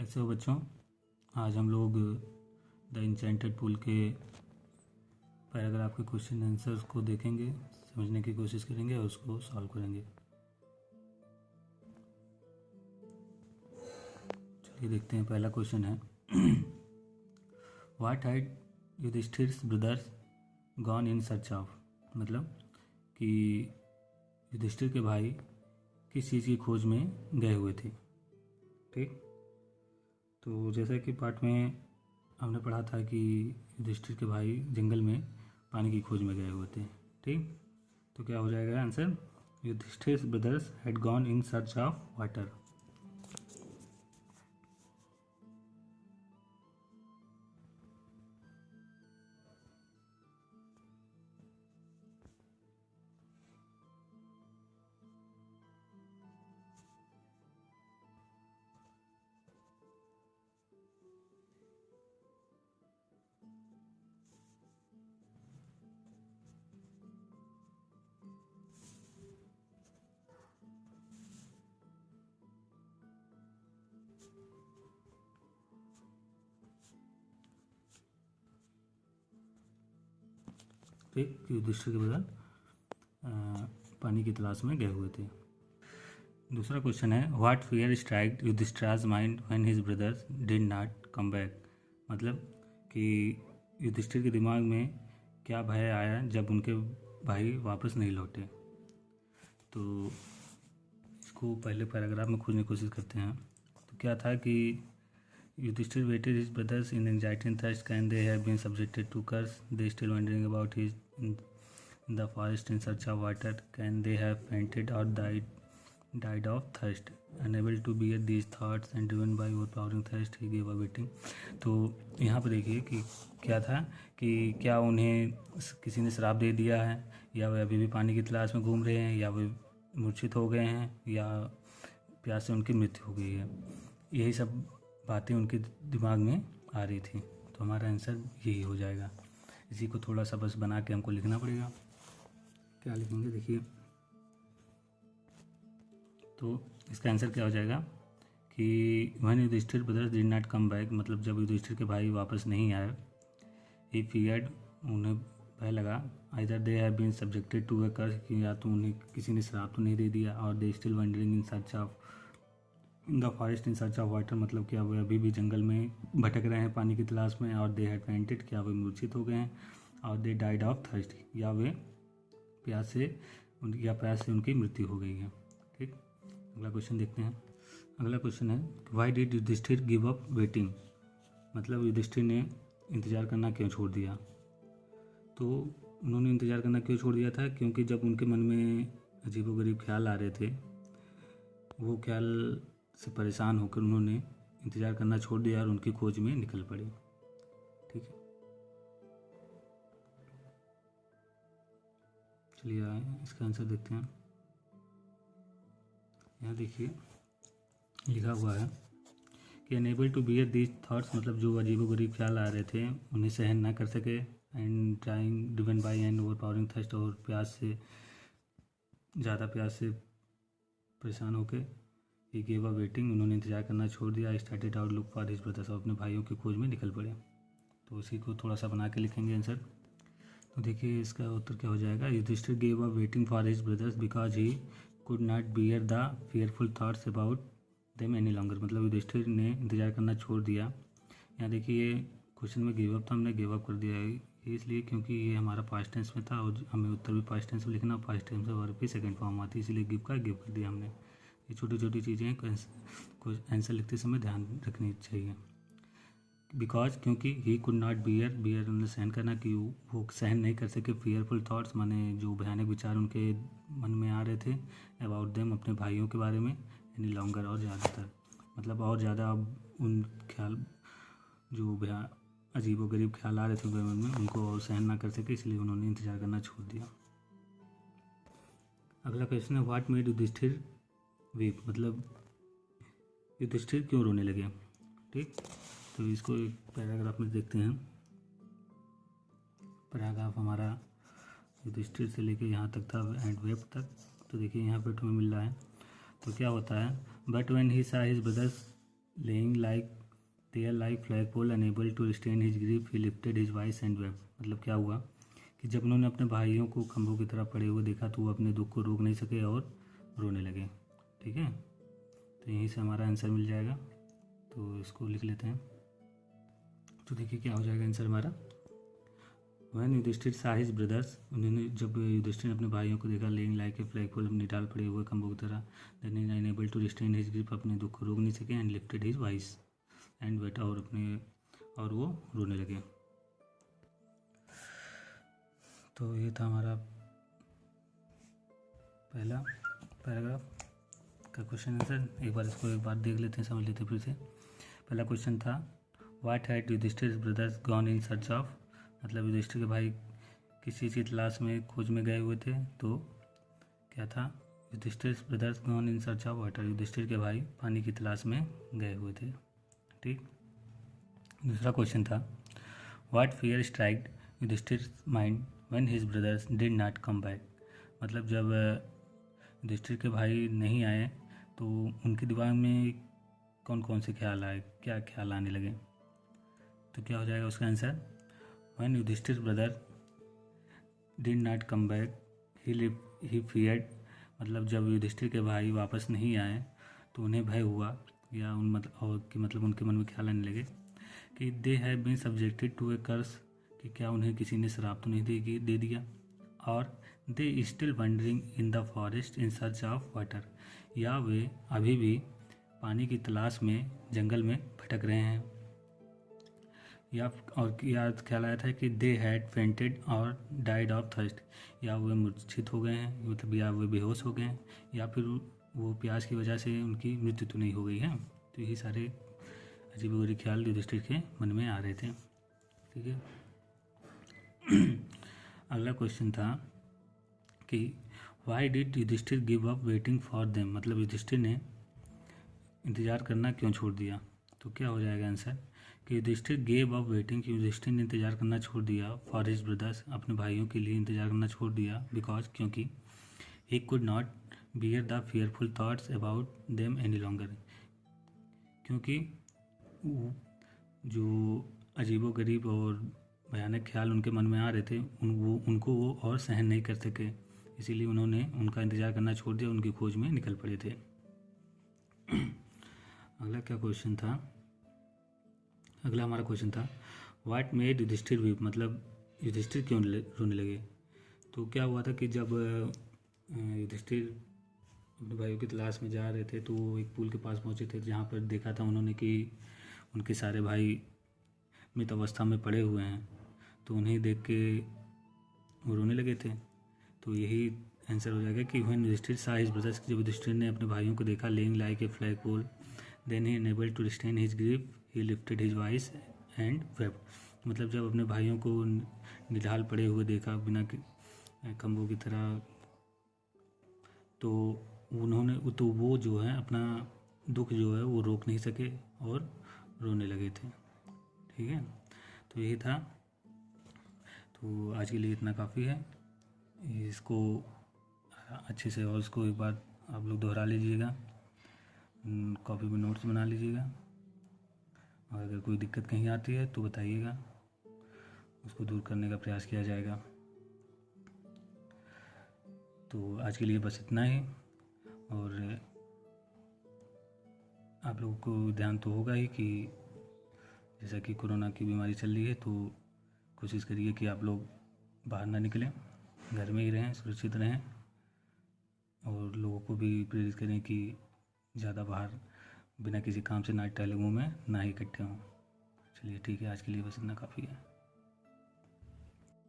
कैसे हो बच्चों। आज हम लोग द इंचेंटेड पूल के पैराग्राफ के क्वेश्चन आंसर्स को देखेंगे, समझने की कोशिश करेंगे और उसको सॉल्व करेंगे। चलिए देखते हैं। पहला क्वेश्चन है what had Yudhishthir's brothers gone in search of. मतलब कि युधिष्ठिर के भाई किस चीज़ की खोज में गए हुए थे। ठीक, तो जैसा कि पाठ में हमने पढ़ा था कि युधिष्ठिर के भाई जंगल में पानी की खोज में गए हुए थे। ठीक, तो क्या हो जाएगा answer, Yudhishthira brothers had gone in search of water. ठीक, युधिष्ठिर के ब्रदर पानी की तलाश में गए हुए थे। दूसरा क्वेश्चन है what fear struck Yudhishthira's mind when his brothers did not come back. मतलब कि युधिष्ठिर के दिमाग में क्या भय आया जब उनके भाई वापस नहीं लौटे। तो इसको पहले पैराग्राफ में खोजने की कोशिश करते हैं। तो क्या था कि Yudhishthir waited his brothers in anxiety and thirst. Can they have been subjected to curse? They still wondering about his in the forest in search of water. Can they have fainted or died of thirst? Unable to bear these thoughts and driven by overpowering thirst, he gave up eating. तो यहाँ पर देखिए कि क्या था कि क्या उन्हें किसी ने श्राप दे दिया है, या वे अभी भी पानी की तलाश में घूम रहे हैं, या वे मूर्छित हो गए हैं, या प्यास से उनकी मृत्यु हो गई है। यही सब बातें उनके दिमाग में आ रही थी। तो हमारा आंसर यही हो जाएगा। इसी को थोड़ा सा बस बना के हमको लिखना पड़ेगा। क्या लिखेंगे देखिए, तो इसका आंसर क्या हो जाएगा कि when Yudhishthira brothers did not come back. मतलब जब युधिष्ठिर के भाई वापस नहीं आए, ही फियर्ड, उन्हें भय लगा, either they have been subjected to a curse, कि या तो उन्हें किसी ने श्राप तो नहीं दे दिया, और they still wondering in search of in the forest in search of water. मतलब क्या वे अभी भी जंगल में भटक रहे हैं पानी की तलाश में। और दे हैड फेंटेड, क्या वे मूर्छित हो गए हैं। और दे डाइड ऑफ थर्स्ट, या वे प्यास से उनकी मृत्यु हो गई है। ठीक, अगला क्वेश्चन देखते हैं। अगला क्वेश्चन है why did Yudhishthira give up waiting. मतलब युधिष्ठिर ने इंतज़ार करना क्यों छोड़ दिया। तो उन्होंने इंतज़ार करना क्यों छोड़ दिया था, क्योंकि जब उनके मन में अजीबोगरीब ख्याल आ रहे थे, वो ख्याल से परेशान होकर उन्होंने इंतज़ार करना छोड़ दिया और उनकी खोज में निकल पड़े। ठीक है, चलिए इसका आंसर देखते हैं। यहाँ देखिए लिखा हुआ है कि unable to bear these thoughts. मतलब जो अजीबोगरीब ख्याल आ रहे थे उन्हें सहन ना कर सके। And trying driven by and overpowering thirst, और ज़्यादा प्यास से परेशान होकर ही गेव अप वेटिंग, उन्होंने इंतजार करना छोड़ दिया। I started out look for his brothers, अपने भाइयों की खोज में निकल पड़े। तो इसी को थोड़ा सा बना के लिखेंगे आंसर। तो देखिए इसका उत्तर क्या हो जाएगा, Yudhishthira gave up waiting for his brothers because he could not bear the fearful thoughts about them any longer. मतलब युधिष्ठिर ने इंतजार करना छोड़ दिया। यहाँ देखिए क्वेश्चन में गिव अप था, हमने गिव अप कर दिया है इसलिए क्योंकि ये हमारा पास्ट टेंस में था और हमें उत्तर भी पास्ट टेंस में लिखना। पास्ट टेंस में वर्ब की सेकंड फॉर्म आती है, इसलिए गिव का गिव कर दिया हमने। ये छोटी छोटी चीज़ें को आंसर लिखते समय ध्यान रखनी चाहिए। बिकॉज, क्योंकि ही कुड नॉट बियर उन्हें सहन करना, कि वो सहन नहीं कर सके फियरफुल थाट्स, माने जो भयानक विचार उनके मन में आ रहे थे अबाउट देम, अपने भाइयों के बारे में, एनी लॉन्गर, और ज़्यादातर। मतलब और ज़्यादा उन ख्याल जो अजीबोगरीब ख्याल आ रहे थे उनके मन में, उनको और सहन ना कर सके, इसलिए उन्होंने इंतजार करना छोड़ दिया। अगला क्वेश्चन है व्हाट मेड युधिष्ठिर वीप। मतलब युधिष्ठिर क्यों रोने लगे। ठीक, तो इसको एक पैराग्राफ में देखते हैं। पैराग्राफ हमारा युधिष्ठिर से लेके यहाँ तक था, एंड वेब तक। तो देखिए यहाँ पे हमें मिल रहा है। तो क्या होता है, but when he saw his brothers lying like there like flagpole unable to restrain his grief he lifted his voice and wept. मतलब क्या हुआ कि जब उन्होंने अपने भाइयों को खंभों की तरह पड़े हुए देखा तो वो अपने दुख को रोक नहीं सके और रोने लगे। ठीक है, तो यहीं से हमारा आंसर मिल जाएगा। तो इसको लिख लेते हैं। तो देखिए क्या हो जाएगा आंसर हमारा। When Yudhishthira saw his brothers, उन्होंने जब युधिष्ठिर ने अपने भाइयों को देखा लेइंग लाइक ए फ्लैगपोल, निडाल पड़े हुए खंभों की तरह, then he unable to restrain his grip, अपने दुख को रोक नहीं सके, and lifted his voice and wept, और वो रोने लगे। तो ये था हमारा पहला पैराग्राफ का क्वेश्चन आंसर। एक बार इसको एक बार देख लेते हैं, समझ लेते हैं फिर से। पहला क्वेश्चन था what had Yudhishthira brothers gone in search of, मतलब युधिष्ठिर के भाई किस चीज़ की तलाश में खोज में गए हुए थे। तो क्या था, Yudhishthira brothers gone in search of water, Yudhishthira के भाई पानी की तलाश में गए हुए थे। ठीक। दूसरा क्वेश्चन था what fear striked Yudhishthira mind when his brothers did not come back, मतलब जब युधिष्ठिर के भाई नहीं आए तो उनके दिमाग में कौन कौन से ख्याल आए, क्या ख्याल आने लगे। तो क्या हो जाएगा उसका answer, when Yudhishthira brother did not come back he feared, मतलब जब युधिष्ठिर के भाई वापस नहीं आए तो उन्हें भय हुआ, या उन मतलब उनके मन में ख्याल आने लगे कि they have been subjected to a curse, कि क्या उन्हें किसी ने श्राप तो नहीं दे दिया, और they still wondering in the forest in search of water, या वे अभी भी पानी की तलाश में जंगल में भटक रहे हैं, या ख्याल आया था कि दे हैड फेंटेड और डाइड ऑफ थर्स्ट, या वे मूर्छित हो गए हैं, मतलब या वे बेहोश हो गए हैं, या फिर वो प्यास की वजह से उनकी मृत्यु तो नहीं हो गई है। तो यही सारे अजीबोगरीब ख्याल युधिष्ठिर के मन में आ रहे थे। ठीक है। अगला क्वेश्चन था कि why did Yudhishthira give up waiting for them, मतलब युधिष्ठिर ने इंतज़ार करना क्यों छोड़ दिया। तो क्या हो जाएगा आंसर कि युधिष्ठिर गेव अप वेटिंग, कि युधिष्ठिर ने इंतज़ार करना छोड़ दिया फॉर हिज ब्रदर्स, अपने भाइयों के लिए इंतज़ार करना छोड़ दिया, बिकॉज क्योंकि ही could not bear the fearful thoughts about them any longer, क्योंकि जो अजीबोगरीब और भयानक ख्याल उनके मन में आ रहे थे उनको वो और सहन नहीं कर सके, इसीलिए उन्होंने उनका इंतज़ार करना छोड़ दिया, उनकी खोज में निकल पड़े थे। अगला क्या क्वेश्चन था, अगला हमारा क्वेश्चन था व्हाट मेड युधिष्ठिर वीप, मतलब युधिष्ठिर क्यों रोने लगे। तो क्या हुआ था कि जब युधिष्ठिर अपने भाइयों की तलाश में जा रहे थे तो वो एक पुल के पास पहुंचे थे, जहाँ पर देखा था उन्होंने कि उनके सारे भाई मृत अवस्था में पड़े हुए हैं, तो उन्हें देख के वो रोने लगे थे। तो यही आंसर हो जाएगा कि when Yudhishthira saw his brothers, जब युधिष्ठिर ने अपने भाइयों को देखा lying like a flagpole, then he unable to restrain his grief he lifted his voice and wept, मतलब जब अपने भाइयों को निढाल पड़े हुए देखा बिना खंभों की तरह, तो वो जो है अपना दुख जो है वो रोक नहीं सके और रोने लगे थे। ठीक है, तो यही था। तो आज के लिए इतना काफ़ी है। इसको अच्छे से और इसको एक बार आप लोग दोहरा लीजिएगा, कॉपी में नोट्स बना लीजिएगा, और अगर कोई दिक्कत कहीं आती है तो बताइएगा, उसको दूर करने का प्रयास किया जाएगा। तो आज के लिए बस इतना ही, और आप लोगों को ध्यान तो होगा ही कि जैसा कि कोरोना की बीमारी चल रही है, तो कोशिश करिए कि आप लोग बाहर ना निकलें, घर में ही रहें, सुरक्षित रहें, और लोगों को भी प्रेरित करें कि ज़्यादा बाहर बिना किसी काम से ना टहले, मुँह में ना ही इकट्ठे हों। चलिए ठीक है, आज के लिए बस इतना काफ़ी है।